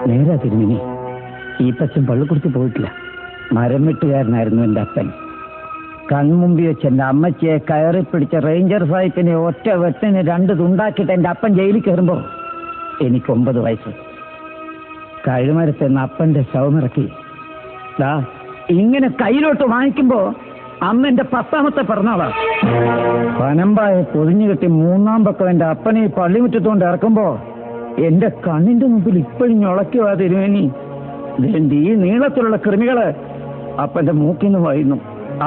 നേരാ തിരുമേനി. ഈ പച്ചൻ പള്ളിക്കുറിച്ച് പോയിട്ടില്ല. മരം വെട്ടുകാരനായിരുന്നു എൻ്റെ അപ്പൻ. കൺമുമ്പിൽ വെച്ച് എൻ്റെ അമ്മച്ചിയെ കയറി പിടിച്ച റേഞ്ചർ സാഹിബിനെ ഒറ്റ വെട്ടിന് 2 തുണ്ടാക്കിയിട്ട് എൻ്റെ അപ്പൻ ജയിലിൽ കയറുമ്പോൾ എനിക്ക് 9 വയസ്സ്. കഴുമരത്തെന്ന് അപ്പൻ്റെ ശവമിറക്കി ഇങ്ങനെ കയ്യിലോട്ട് വാങ്ങിക്കുമ്പോ അന്ന് എൻ്റെ 10ാമത്തെ പിറന്നാളാ. പനമ്പായ പൊതിഞ്ഞു കെട്ടി 3ാം പക്കം എൻ്റെ അപ്പനെ ഈ പള്ളിമുറ്റത്തുകൊണ്ട് ഇറക്കുമ്പോ എന്റെ കണ്ണിന്റെ മുമ്പിൽ ഇപ്പോഴും ഞൊളയ്ക്കുവാ തിരുമേനി. ഈ നീളത്തിലുള്ള കൃമികള് അപ്പന്റെ മൂക്കിന്ന് വായുന്നു.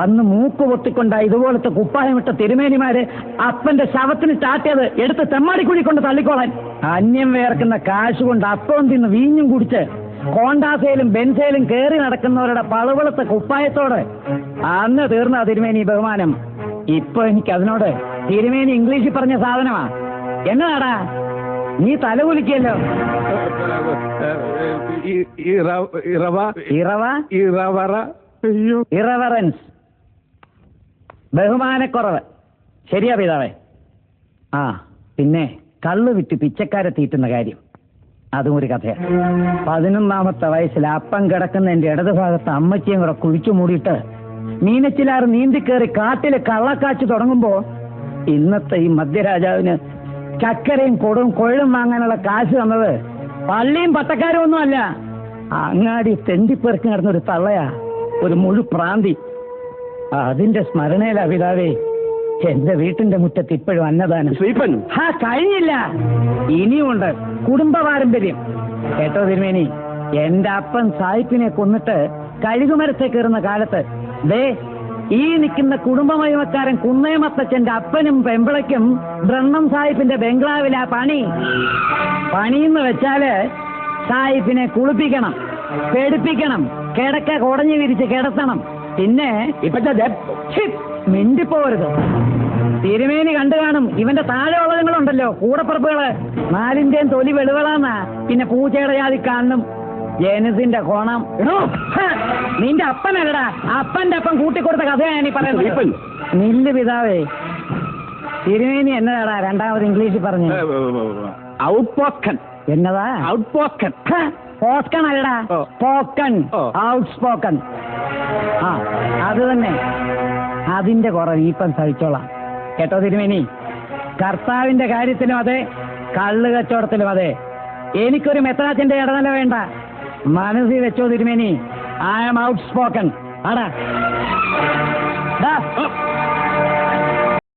അന്ന് മൂക്ക് പൊത്തിക്കൊണ്ട ഇതുപോലത്തെ കുപ്പായമിട്ട തിരുമേനിമാര് അപ്പന്റെ ശവത്തിന് ചാട്ടിയത് എടുത്ത് തെമ്മാടിക്കുഴി കൊണ്ട് തള്ളിക്കോളാൻ. അന്യം വേർക്കുന്ന കാശ് കൊണ്ട് അപ്പം തിന്ന് വീഞ്ഞും കുടിച്ച് കോണ്ടാസയിലും ബെൻസയിലും കയറി നടക്കുന്നവരുടെ പളുവളത്തെ കുപ്പായത്തോട് അന്ന് തീർന്ന തിരുമേനി ബഹുമാനം. ഇപ്പൊ എനിക്ക് അതിനോട് തിരുമേനി ഇംഗ്ലീഷിൽ പറഞ്ഞ സാധനമാ. എന്നതാടാ നീ തലകുലിക്കല്ലോ. ഇറവറൻസ്, ബഹുമാനക്കുറവ്. ശരിയാ പിതാവേ. പിന്നെ കള്ളു വിറ്റ് പിച്ചക്കാരെ തീറ്റുന്ന കാര്യം, അതും ഒരു കഥയാണ്. 11ാമത്തെ വയസ്സിൽ അപ്പം കിടക്കുന്ന എന്റെ ഇടതുഭാഗത്ത് അമ്മച്ചിയും കൂടെ കുഴിച്ചു മൂടിയിട്ട് മീനച്ചിലാറ് നീന്തിക്കേറി കാട്ടില് കള്ളക്കാച്ച് തുടങ്ങുമ്പോ ഇന്നത്തെ ഈ മധ്യരാജാവിന് ചക്കരയും കൊടും കൊഴും വാങ്ങാനുള്ള കാശ് തന്നത് പള്ളിയും പട്ടക്കാരും ഒന്നുമല്ല, അങ്ങാടി തെണ്ടിപ്പെറുക്കി നടന്നൊരു തള്ളയാ, ഒരു മുഴു പ്രാന്തി. അതിന്റെ സ്മരണയിലാ പിതാവേ എന്റെ വീട്ടിന്റെ മുറ്റത്ത് ഇപ്പോഴും അന്നദാനം. കഴിഞ്ഞില്ല, ഇനിയുമുണ്ട് കുടുംബ പാരമ്പര്യം. കേട്ടോ തിരുമേനി, എന്റെ അപ്പൻ സായിപ്പിനെ കൊന്നിട്ട് കഴുകുമരത്തെ കയറുന്ന കാലത്ത് ഈ നിൽക്കുന്ന കുടുംബമഹിമക്കാരൻ കുന്നേമത്തച്ഛന്റെ അപ്പനും പെമ്പിളയ്ക്കും ബ്രഹ്മം സാഹിബിന്റെ ബംഗ്ലാവിലാ പണിയെന്ന് വെച്ചാല് സാഹിബിനെ കുളിപ്പിക്കണം, പേടിപ്പിക്കണം, കിടക്ക കുടഞ്ഞു വിരിച്ച് കിടത്തണം. പിന്നെ ഇപ്പത്തെ മിണ്ടിപ്പോരുത്. തിരുമേനി കണ്ടു കാണും, ഇവന്റെ താഴെ ഉള്ളതുങ്ങളുണ്ടല്ലോ കൂടപ്പറപ്പുകള്, 4ന്റെയും തൊലി വെളുകളാന്നാ. പിന്നെ പൂച്ചയുടെ ജാതി കാണും ജനസിന്റെ കോണം. നിന്റെ അപ്പനല്ലടാ, അപ്പന്റെ അപ്പം കൂട്ടിക്കൊടുത്ത കഥയാണ് ഈ പറയുന്നത്. നില്ല് പിതാവേ. തിരുമേനി എന്നതാടാ 2ാമത് ഇംഗ്ലീഷിൽ പറഞ്ഞു? ഔട്ട് പോക്കൺ. എന്നതാ ഔട്ട് പോക്കൺ? പോക്കൺ അല്ലടാ, പോക്കൺ, ഔട്ട് സ്പോക്കൺ. അത് തന്നെ. അതിന്റെ കുറവ് ഈപ്പം സഹിച്ചോളാം. കേട്ടോ തിരുമേനി, കർത്താവിന്റെ കാര്യത്തിലും അതെ, കള്ള് കച്ചവടത്തിലും അതെ. എനിക്കൊരു മെത്രാച്ചന്റെ ഇടനില വേണ്ട. മനസ്സിൽ വെച്ചോ തിരുമേനി, ഐ ആം ഔട്ട് സ്പോക്കൺ. ആടാ